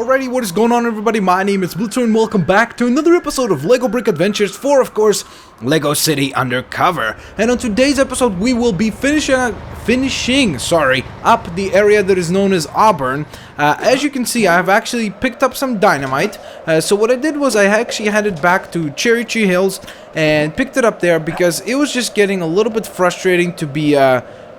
Alrighty, what is going on, everybody? My name is Blitzwinger and welcome back to another episode of LEGO Brick Adventures for, of course, LEGO City Undercover. And on today's episode, we will be finishing up the area that is known as Auburn. As you can see, I have actually picked up some dynamite. So what I did was I actually headed back to Cherry Tree Hills and picked it up there because it was just getting a little bit frustrating to be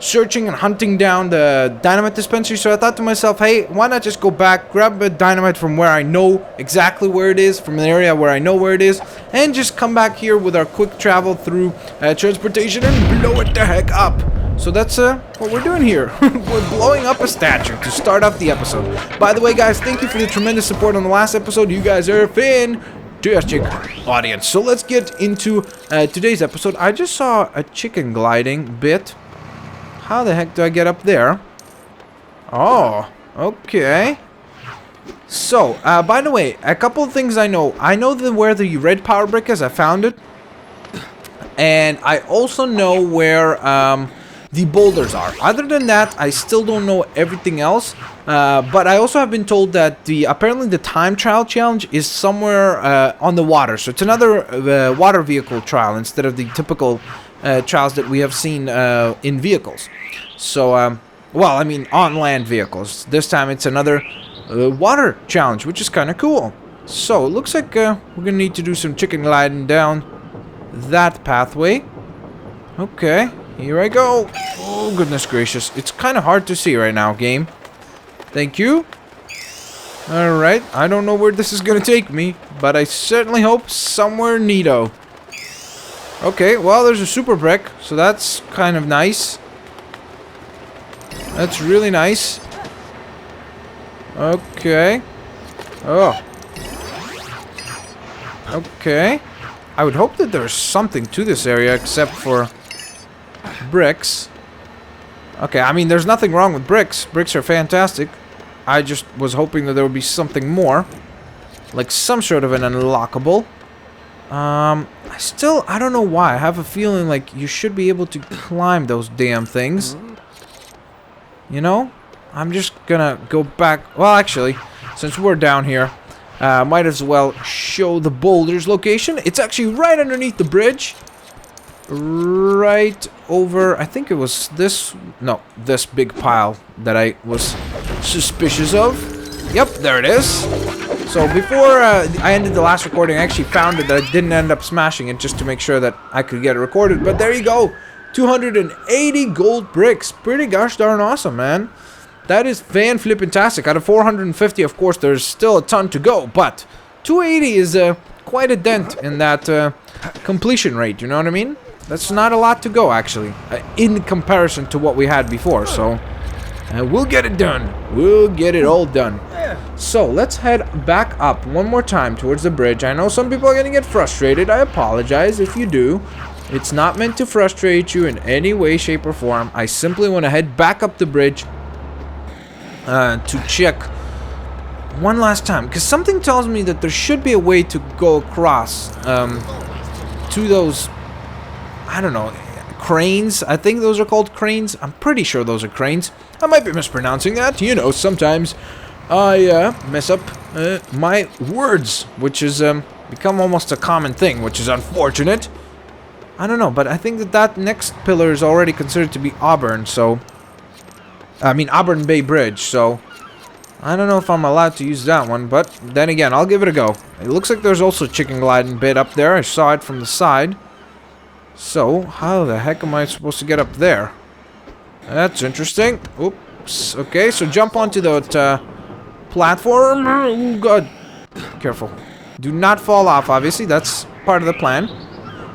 searching and hunting down the dynamite dispensary. So I thought to myself, hey, why not just go back, grab a dynamite from where I know exactly where it is, from an area where I know where it is, and just come back here with our quick travel through transportation and blow it the heck up. So that's what we're doing here. We're blowing up a statue to start off the episode. By the way, guys, thank you for the tremendous support on the last episode. You guys are fantastic audience. So let's get into today's episode. I just saw a chicken gliding bit. How the heck do I get up there? Oh, okay. So, by the way, a couple of things I know. I know where the red power brick is. I found it. And I also know where the boulders are. Other than that, I still don't know everything else. But I also have been told that apparently the time trial challenge is somewhere on the water. So it's another water vehicle trial instead of the typical trials that we have seen in vehicles. So, well, I mean on land vehicles. This time it's another water challenge, which is kind of cool. So, it looks like we're going to need to do some chicken gliding down that pathway. Okay, here I go. Oh, goodness gracious. It's kind of hard to see right now, game. Thank you. Alright, I don't know where this is going to take me, but I certainly hope somewhere neato. Okay, well, there's a super brick, so that's kind of nice. That's really nice. Okay. Oh. Okay. I would hope that there's something to this area except for bricks. Okay, I mean, there's nothing wrong with bricks. Bricks are fantastic. I just was hoping that there would be something more. Like some sort of an unlockable. I don't know why. I have a feeling like you should be able to climb those damn things. You know? I'm just gonna go back. Well, actually, since we're down here, might as well show the boulder's location. It's actually right underneath the bridge. Right over, I think it was this, no, this big pile that I was suspicious of. Yep, there it is. So before I ended the last recording, I actually found it that I didn't end up smashing it just to make sure that I could get it recorded. But there you go. 280 gold bricks. Pretty gosh darn awesome, man. That is fan-flippin-tastic. Out of 450, of course, there's still a ton to go. But 280 is quite a dent in that completion rate. You know what I mean? That's not a lot to go, actually, in comparison to what we had before. So we'll get it done. We'll get it all done. So, let's head back up one more time towards the bridge. I know some people are going to get frustrated. I apologize if you do. It's not meant to frustrate you in any way, shape, or form. I simply want to head back up the bridge to check one last time. Because something tells me that there should be a way to go across to those, I don't know, cranes. I think those are called cranes. I'm pretty sure those are cranes. I might be mispronouncing that. You know, sometimes I mess up my words, which has become almost a common thing, which is unfortunate. I don't know, but I think that next pillar is already considered to be Auburn, so... I mean, Auburn Bay Bridge, so... I don't know if I'm allowed to use that one, but then again, I'll give it a go. It looks like there's also a chicken gliding bit up there. I saw it from the side. So, how the heck am I supposed to get up there? That's interesting. Oops. Okay, so jump onto that platform. Oh, God. Careful. Do not fall off, obviously. That's part of the plan.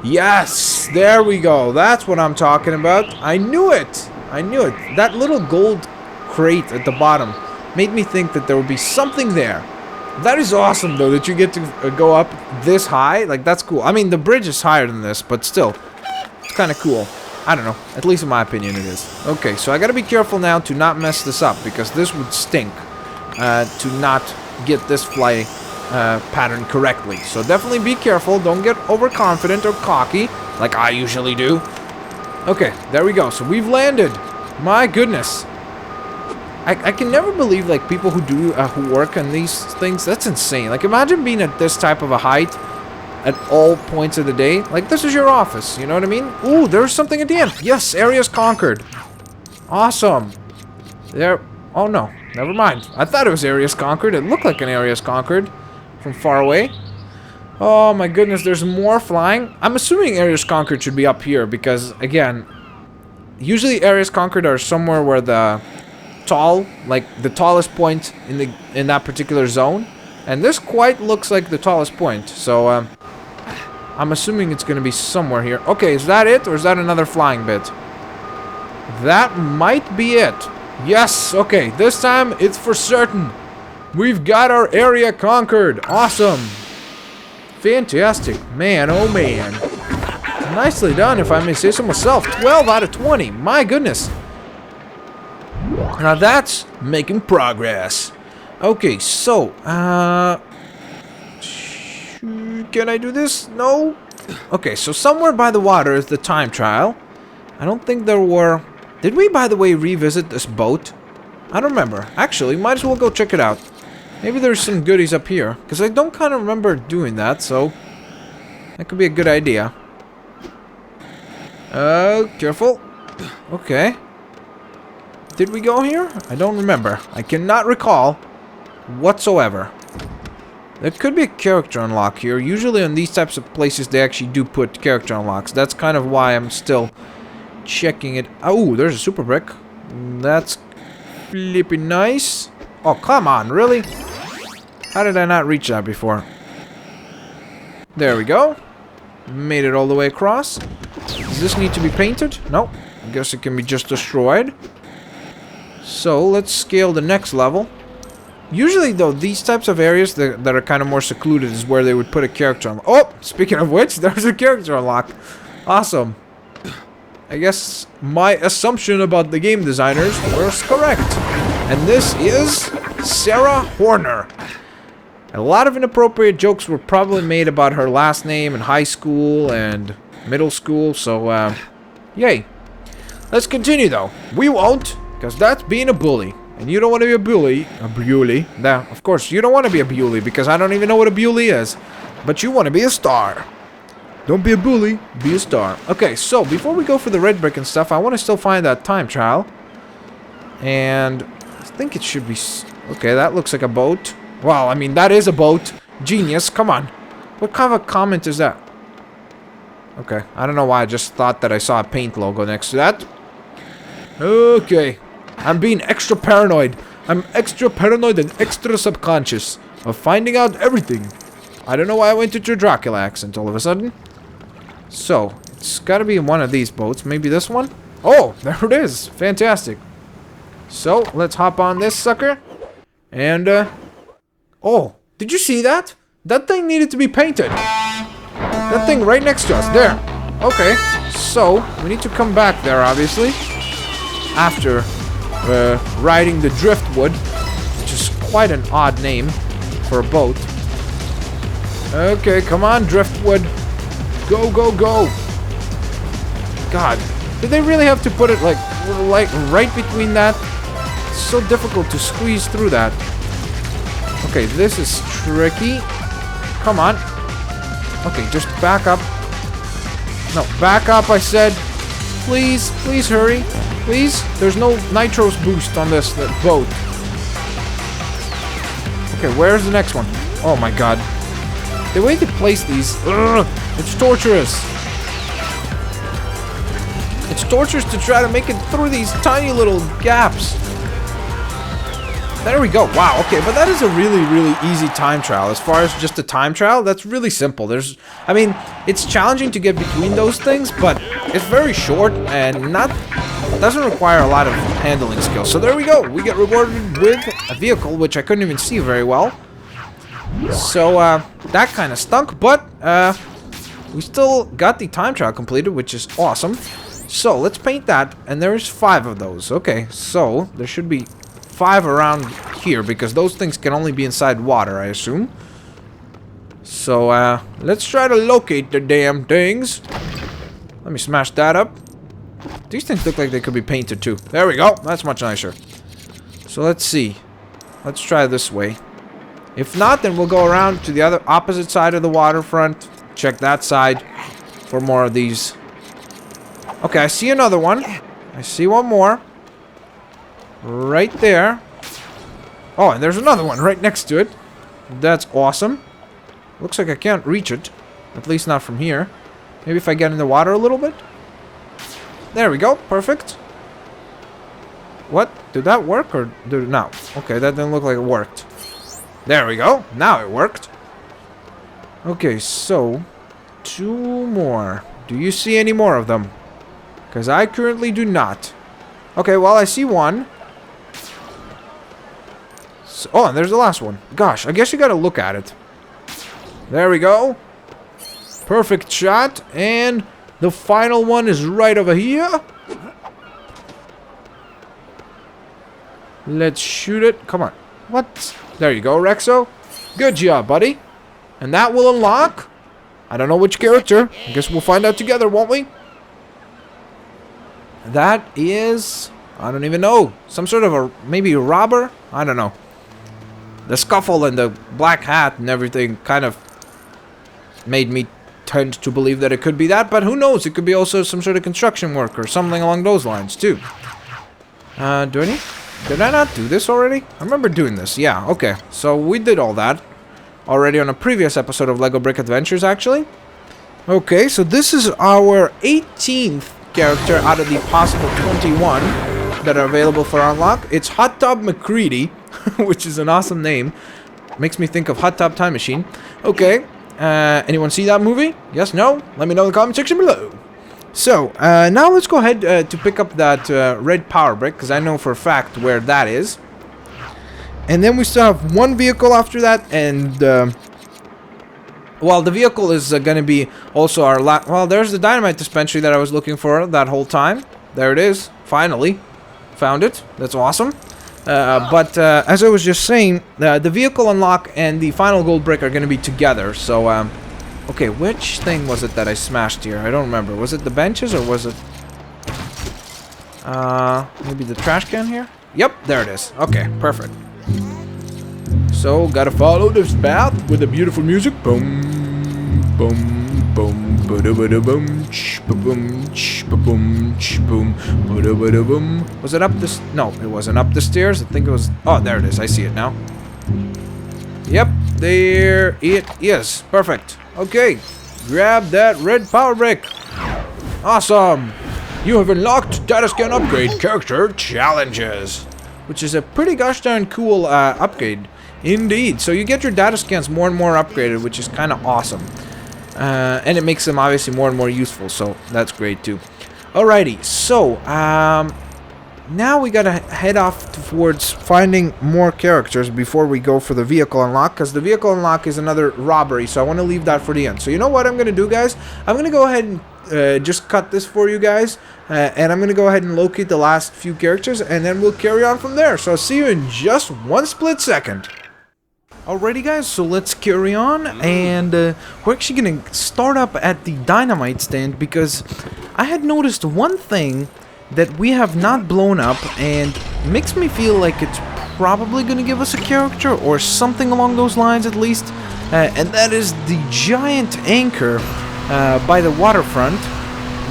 Yes! There we go. That's what I'm talking about. I knew it. I knew it. That little gold crate at the bottom made me think that there would be something there. That is awesome, though, that you get to go up this high. Like, that's cool. I mean, the bridge is higher than this, but still. It's kind of cool. I don't know. At least in my opinion, it is. Okay, so I gotta be careful now to not mess this up, because this would stink to not get this fly pattern correctly. So definitely be careful. Don't get overconfident or cocky, like I usually do. Okay, there we go. So we've landed. My goodness. I can never believe, like, people who work on these things. That's insane. Like, imagine being at this type of a height at all points of the day. Like, this is your office, you know what I mean? Ooh, there's something at the end. Yes, area's conquered. Awesome. There. Oh, no. Never mind. I thought it was area's conquered. It looked like an area's conquered from far away. Oh, my goodness. There's more flying. I'm assuming area's conquered should be up here because, again, usually areas conquered are somewhere where the the tallest point in that particular zone, and this quite looks like the tallest point. So I'm assuming it's going to be somewhere here. Okay, is that it, or is that another flying bit? That might be it. Yes. Okay, this time it's for certain. We've got our area conquered. Awesome. Fantastic, man. Oh man. Nicely done, if I may say so myself. 12 out of 20. My goodness. Now that's making progress. Okay, so, can I do this? No? Okay, so somewhere by the water is the time trial. I don't think there were... Did we, by the way, revisit this boat? I don't remember. Actually, might as well go check it out. Maybe there's some goodies up here. Because I don't kind of remember doing that, so... That could be a good idea. Careful. Okay. Did we go here? I don't remember. I cannot recall whatsoever. There could be a character unlock here. Usually on these types of places they actually do put character unlocks. That's kind of why I'm still checking it. Oh, there's a super brick. That's flipping nice. Oh, come on, really? How did I not reach that before? There we go. Made it all the way across. Does this need to be painted? No. I guess it can be just destroyed. So, let's scale the next level. Usually, though, these types of areas that are kind of more secluded is where they would put a character unlock. Oh! Speaking of which, there's a character unlock. Awesome. I guess my assumption about the game designers was correct. And this is Sarah Horner. A lot of inappropriate jokes were probably made about her last name in high school and middle school, so, yay. Let's continue, though. We won't, because that's being a bully. And you don't want to be a bully. A bully. Now, of course, you don't want to be a bully, because I don't even know what a bully is. But you want to be a star. Don't be a bully, be a star. Okay, so, before we go for the red brick and stuff, I want to still find that time trial. And I think it should be... Okay, that looks like a boat. Well, I mean, that is a boat. Genius, come on. What kind of a comment is that? Okay, I don't know why I just thought that I saw a paint logo next to that. Okay, I'm being extra paranoid. I'm extra paranoid and extra subconscious of finding out everything. I don't know why I went into Dracula accent all of a sudden. So, it's gotta be in one of these boats. Maybe this one? Oh, there it is. Fantastic. So, let's hop on this sucker. And, oh, did you see that? That thing needed to be painted. That thing right next to us. There. Okay. So, we need to come back there, obviously. After riding the driftwood. Which is quite an odd name for a boat. Okay, come on, driftwood. Go, go, go. God. Did they really have to put it, like right between that? It's so difficult to squeeze through that. Okay, this is tricky. Come on. Okay, just back up. No, back up, I said. Please, please hurry. Please. There's no nitros boost on this boat. Okay, where's the next one? Oh my god. The way they place these, ugh, it's torturous. It's torturous to try to make it through these tiny little gaps. There we go. Wow, okay, but that is a really, really easy time trial. As far as just a time trial, that's really simple. I mean, it's challenging to get between those things, but it's very short and doesn't require a lot of handling skills. So there we go. We get rewarded with a vehicle, which I couldn't even see very well. So, that kind of stunk, but, we still got the time trial completed, which is awesome. So, let's paint that, and there's 5 of those. Okay, so, there should be 5 around here, because those things can only be inside water, I assume. So, let's try to locate the damn things. Let me smash that up. These things look like they could be painted, too. There we go. That's much nicer. So let's see. Let's try this way. If not, then we'll go around to the other opposite side of the waterfront. Check that side for more of these. Okay, I see another one. I see one more. Right there. Oh, and there's another one right next to it. That's awesome. Looks like I can't reach it. At least not from here. Maybe if I get in the water a little bit. There we go. Perfect. What? Did that work or did it not? Okay, that didn't look like it worked. There we go. Now it worked. Okay, so 2 more. Do you see any more of them? Because I currently do not. Okay, well, I see one. So, oh, and there's the last one. Gosh, I guess you gotta look at it. There we go. Perfect shot. And the final one is right over here. Let's shoot it. Come on. What? There you go, Rexo. Good job, buddy. And that will unlock... I don't know which character. I guess we'll find out together, won't we? That is... I don't even know. Some sort of a... maybe a robber? I don't know. The scuffle and the black hat and everything kind of made me tend to believe that it could be that. But who knows? It could be also some sort of construction work or something along those lines, too. Did I not do this already? I remember doing this. Yeah, okay. So we did all that already on a previous episode of Lego Brick Adventures, actually. Okay, so this is our 18th character out of the possible 21 that are available for unlock. It's Hot Tub McCready, which is an awesome name. Makes me think of Hot Tub Time Machine. Okay, anyone see that movie? Yes, no? Let me know in the comment section below. So, now let's go ahead to pick up that red power brick, because I know for a fact where that is. And then we still have one vehicle after that, and, well, the vehicle is going to be also our well, there's the dynamite dispensary that I was looking for that whole time. There it is. Finally. Found it. That's awesome. But as I was just saying, the vehicle unlock and the final gold brick are going to be together, so, okay, which thing was it that I smashed here? I don't remember. Was it the benches or was it... maybe the trash can here? Yep, there it is. Okay, perfect. So, gotta follow this path with the beautiful music. Boom, boom, boom, ba-da-ba-da-boom, ch-ba-boom, ch-ba-boom, ch-boom, ba-da-ba-da-boom. Was it up this... No, it wasn't up the stairs. I think it was... Oh, there it is. I see it now. Yep, there it is. Perfect. Okay, grab that red power brick. Awesome. You have unlocked data scan upgrade character challenges, which is a pretty gosh darn cool upgrade indeed. So you get your data scans more and more upgraded, which is kind of awesome. And it makes them obviously more and more useful, so that's great too. Alrighty, so now we gotta head off towards finding more characters before we go for the vehicle unlock, because the vehicle unlock is another robbery, so I want to leave that for the end. So you know what I'm gonna do, guys? I'm gonna go ahead and just cut this for you guys, and I'm gonna go ahead and locate the last few characters, and then we'll carry on from there. So I'll see you in just one split second. Alrighty, guys, so let's carry on, and we're actually gonna start up at the dynamite stand, because I had noticed one thing that we have not blown up, and makes me feel like it's probably going to give us a character, or something along those lines at least, and that is the giant anchor by the waterfront,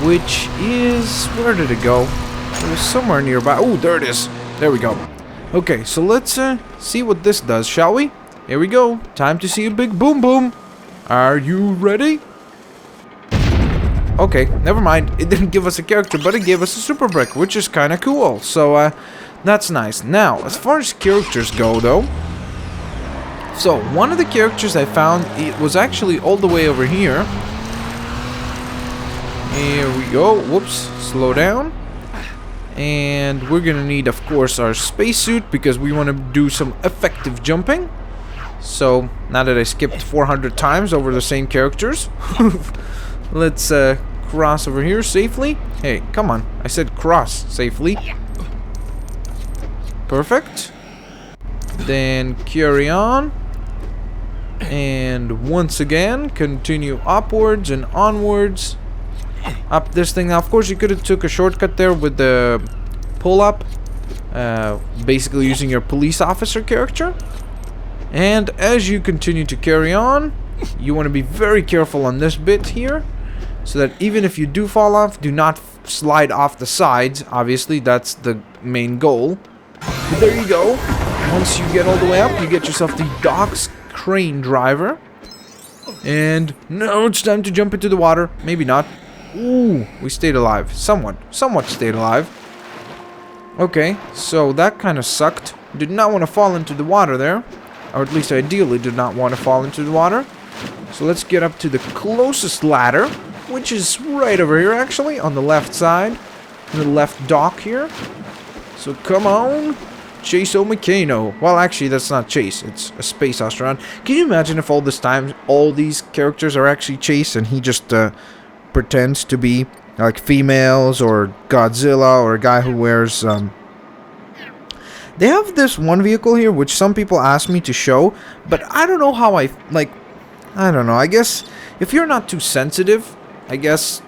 which is... where did it go? It was somewhere nearby. Oh, there it is. There we go. Okay, so let's see what this does, shall we? Here we go. Time to see a big boom boom. Are you ready? Okay, never mind. It didn't give us a character, but it gave us a super brick, which is kind of cool. So, that's nice. Now, as far as characters go, though, so one of the characters I found, it was actually all the way over here. Here we go. Whoops. Slow down. And we're gonna need, of course, our spacesuit, because we want to do some effective jumping. So, now that I skipped 400 times over the same characters, let's cross over here safely. Hey, come on. I said cross safely. Perfect. Then carry on. And once again, continue upwards and onwards. Up this thing. Now, of course, you could have took a shortcut there with the pull-up. basically using your police officer character. And as you continue to carry on, you want to be very careful on this bit here, so that even if you do fall off, do not slide off the sides. Obviously, that's the main goal. But there you go. Once you get all the way up, you get yourself the docks crane driver. And now it's time to jump into the water. Maybe not. Ooh, we stayed alive. Somewhat stayed alive. Okay, so that kind of sucked. Did not want to fall into the water there. Or at least ideally did not want to fall into the water. So let's get up to the closest ladder, which is right over here actually, on the left side. In the left dock here. So come on, Chase McCain. Well, actually, that's not Chase. It's a space astronaut. Can you imagine if all this time, all these characters are actually Chase, and he just pretends to be like females or Godzilla or a guy who wears... They have this one vehicle here, which some people ask me to show, but I don't know how I don't know. I guess if you're not too sensitive, I guess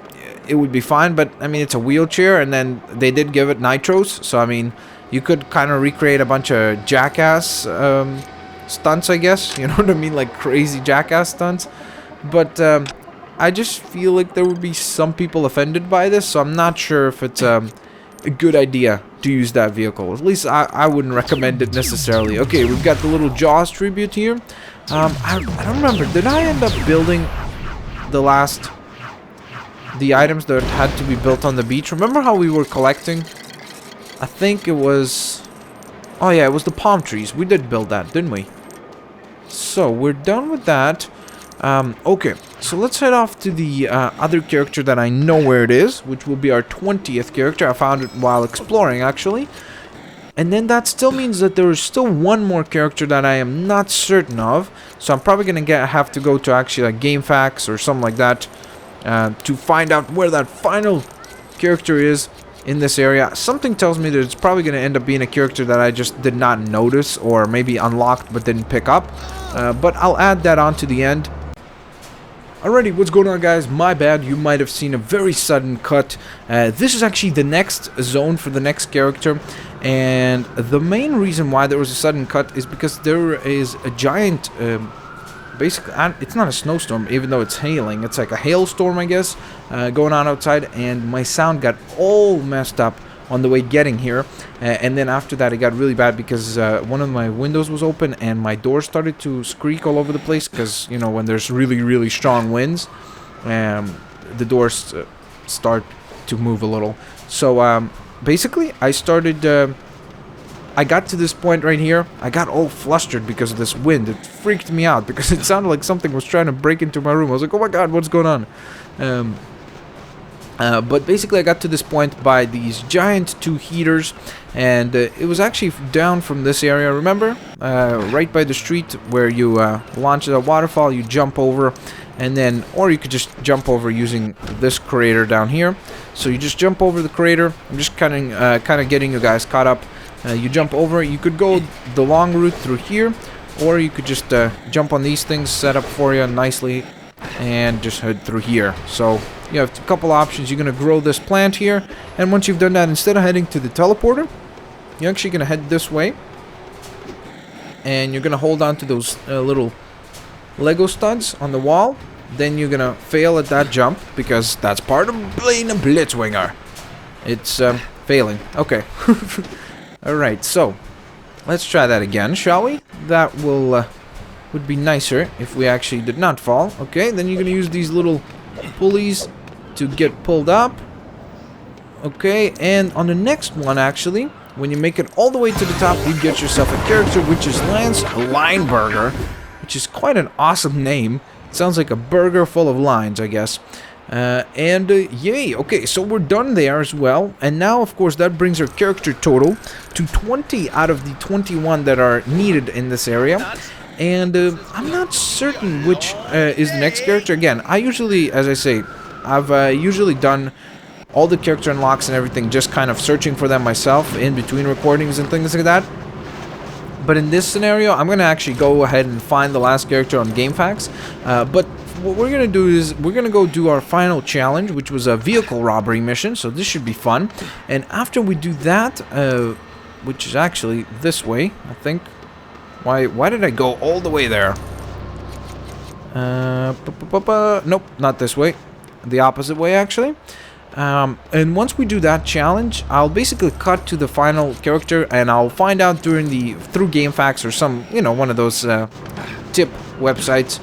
it would be fine, but I mean, it's a wheelchair, and then they did give it nitros, so I mean, you could kind of recreate a bunch of jackass stunts, I guess. You know what I mean? Like crazy jackass stunts. But I just feel like there would be some people offended by this, so I'm not sure if it's a good idea to use that vehicle. At least I wouldn't recommend it necessarily. Okay, we've got the little Jaws tribute here. I don't remember. Did I end up building the items that had to be built on the beach? Remember how we were collecting? I think it was... Oh yeah, it was the palm trees. We did build that, didn't we? So, we're done with that. Okay, so let's head off to the other character that I know where it is, which will be our 20th character. I found it while exploring, actually. And then that still means that there is still one more character that I am not certain of. So I'm probably going to have to go to actually like GameFAQs or something like that to find out where that final character is in this area. Something tells me that it's probably going to end up being a character that I just did not notice or maybe unlocked but didn't pick up. But I'll add that on to the end. Alrighty, what's going on, guys? My bad, you might have seen a very sudden cut. This is actually the next zone for the next character, and the main reason why there was a sudden cut is because there is a giant, basically, it's not a snowstorm, even though it's hailing. It's like a hailstorm, I guess, going on outside, and my sound got all messed up on the way getting here, and then after that it got really bad because one of my windows was open and my door started to squeak all over the place because, you know, when there's really strong winds, the doors start to move a little. So basically I started I got to this point right here. I got all flustered because of this wind. It freaked me out because it sounded like something was trying to break into my room. I was like, oh my god, what's going on? But basically I got to this point by these giant two heaters, and it was actually down from this area, remember? Right by the street where you launch a waterfall, you jump over, and then, or you could just jump over using this crater down here. So you just jump over the crater. I'm just kind of getting you guys caught up. You jump over, you could go the long route through here, or you could just jump on these things set up for you nicely and just head through here. So you have a couple options. You're going to grow this plant here, and once you've done that, instead of heading to the teleporter, you're actually going to head this way, and you're going to hold on to those little Lego studs on the wall. Then you're going to fail at that jump, because that's part of playing a Blitzwinger. It's failing. Okay. Alright, so let's try that again, shall we? That would be nicer if we actually did not fall. Okay, then you're going to use these little pulleys to get pulled up. Okay, and on the next one, actually, when you make it all the way to the top, you get yourself a character, which is Lance Lineburger, which is quite an awesome name. It sounds like a burger full of lines, I guess. Yay, okay, so we're done there as well, and now of course that brings our character total to 20 out of the 21 that are needed in this area. And I'm not certain which is the next character. Again, I usually, as I say, I've usually done all the character unlocks and everything just kind of searching for them myself in between recordings and things like that. But in this scenario, I'm going to actually go ahead and find the last character on GameFAQs. But what we're going to do is we're going to go do our final challenge, which was a vehicle robbery mission. So this should be fun. And after we do that, which is actually this way, I think. Why did I go all the way there? Nope, not this way. The opposite way, actually. And once we do that challenge, I'll basically cut to the final character, and I'll find out through GameFAQs or some, one of those tip websites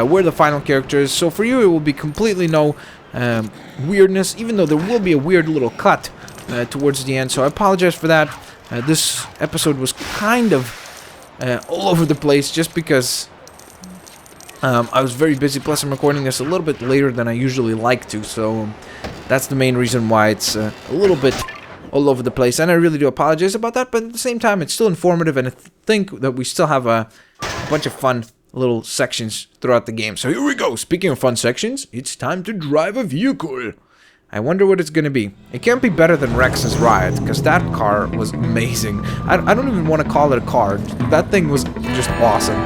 where the final character is. So for you, it will be completely no weirdness, even though there will be a weird little cut towards the end. So I apologize for that. This episode was kind of all over the place just because I was very busy. Plus, I'm recording this a little bit later than I usually like to, so that's the main reason why it's a little bit all over the place. And I really do apologize about that, but at the same time, it's still informative, and I think that we still have a bunch of fun little sections throughout the game. So here we go. Speaking of fun sections, it's time to drive a vehicle. I wonder what it's gonna be. It can't be better than Rex's Riot, because that car was amazing. I don't even want to call it a car. That thing was just awesome.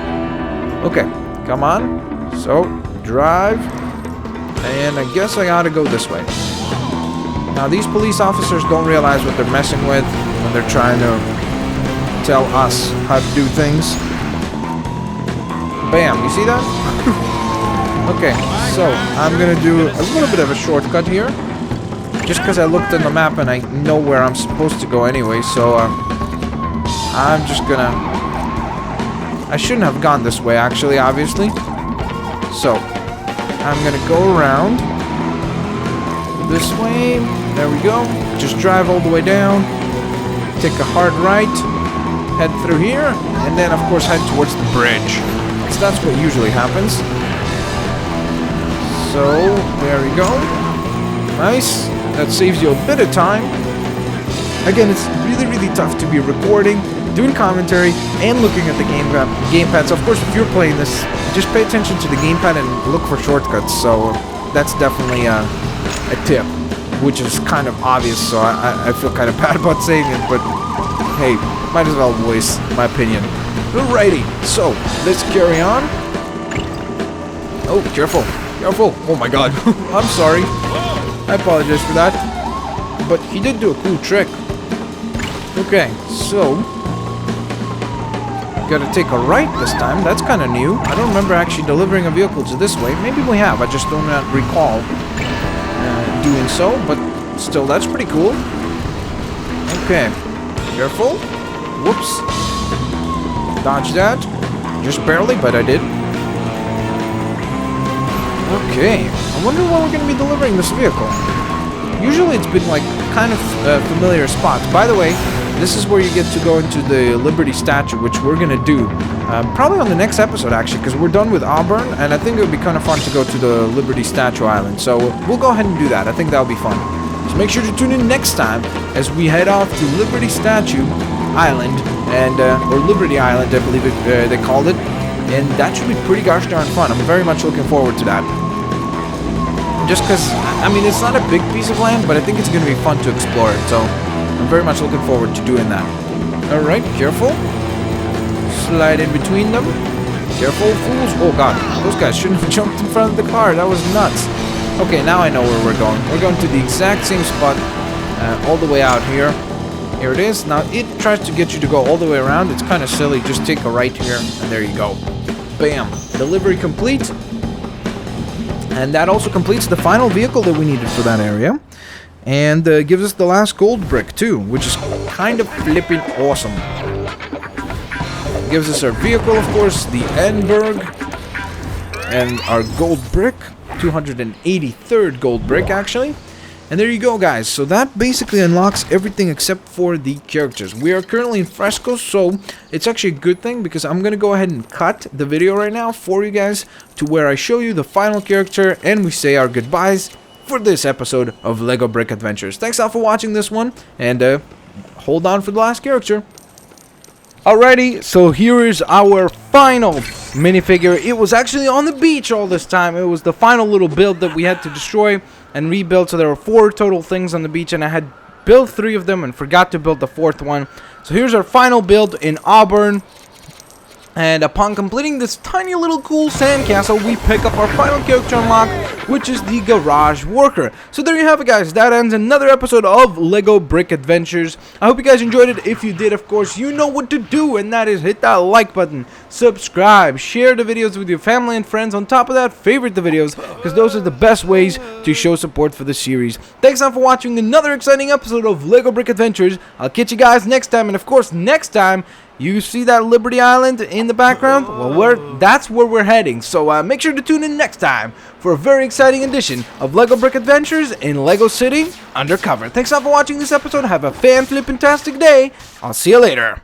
Okay, come on. So, drive. And I guess I gotta go this way. Now, these police officers don't realize what they're messing with when they're trying to tell us how to do things. Bam, you see that? Okay, so I'm gonna do a little bit of a shortcut here. Just because I looked on the map and I know where I'm supposed to go anyway, so I'm just gonna... I shouldn't have gone this way, actually, obviously. So, I'm gonna go around this way. There we go. Just drive all the way down. Take a hard right. Head through here. And then, of course, head towards the bridge. So that's what usually happens. So, there we go. Nice. That saves you a bit of time. Again, it's really tough to be recording, doing commentary, and looking at the gamepad. So, of course, if you're playing this, just pay attention to the gamepad and look for shortcuts. So, that's definitely a tip, which is kind of obvious. So, I feel kind of bad about saying it, but hey, might as well voice my opinion. Alrighty, so let's carry on. Oh, careful. Careful. Oh my god. I'm sorry. I apologize for that. But he did do a cool trick. Okay, so gotta take a right this time. That's kind of new. I don't remember actually delivering a vehicle to this way. Maybe we have. I just don't recall doing so. But still, that's pretty cool. Okay. Careful. Whoops. Dodge that. Just barely, but I did. Okay, I wonder where we're going to be delivering this vehicle. Usually it's been like kind of familiar spots. By the way, this is where you get to go into the Liberty statue, which we're going to do probably on the next episode actually, because we're done with Auburn, and I think it would be kind of fun to go to the Liberty Statue Island. So we'll go ahead and do that. I think that'll be fun. So make sure to tune in next time as we head off to Liberty Statue Island, and or Liberty Island, I believe they called it. And that should be pretty gosh darn fun. I'm very much looking forward to that. Just because, I mean, it's not a big piece of land, but I think it's going to be fun to explore it. So, I'm very much looking forward to doing that. Alright, careful. Slide in between them. Careful, fools. Oh god, those guys shouldn't have jumped in front of the car. That was nuts. Okay, now I know where we're going. We're going to the exact same spot all the way out here. Here it is. Now, it tries to get you to go all the way around. It's kind of silly. Just take a right here, and there you go. Bam. Delivery complete. And that also completes the final vehicle that we needed for that area. And gives us the last gold brick, too, which is kind of flipping awesome. Gives us our vehicle, of course, the Edinburgh. And our gold brick. 283rd gold brick, actually. And there you go, guys. So that basically unlocks everything except for the characters. We are currently in Fresco, so it's actually a good thing because I'm going to go ahead and cut the video right now for you guys to where I show you the final character and we say our goodbyes for this episode of LEGO Brick Adventures. Thanks all for watching this one, and hold on for the last character. Alrighty, so here is our final minifigure. It was actually on the beach all this time. It was the final little build that we had to destroy and rebuild. So there were 4 total things on the beach, and I had built 3 of them and forgot to build the 4th one. So here's our final build in Auburn. And upon completing this tiny little cool sandcastle, we pick up our final character unlock, which is the garage worker. So there you have it, guys. That ends another episode of Lego Brick Adventures. I hope you guys enjoyed it. If you did, of course, you know what to do, and that is hit that like button, subscribe, share the videos with your family and friends. On top of that, favorite the videos, because those are the best ways to show support for the series. Thanks now for watching another exciting episode of Lego Brick Adventures. I'll catch you guys next time, and of course, next time, you see that Liberty Island in the background? Well, that's where we're heading. So make sure to tune in next time for a very exciting edition of Lego Brick Adventures in Lego City Undercover. Thanks all for watching this episode. Have a fan-flippin-tastic day. I'll see you later.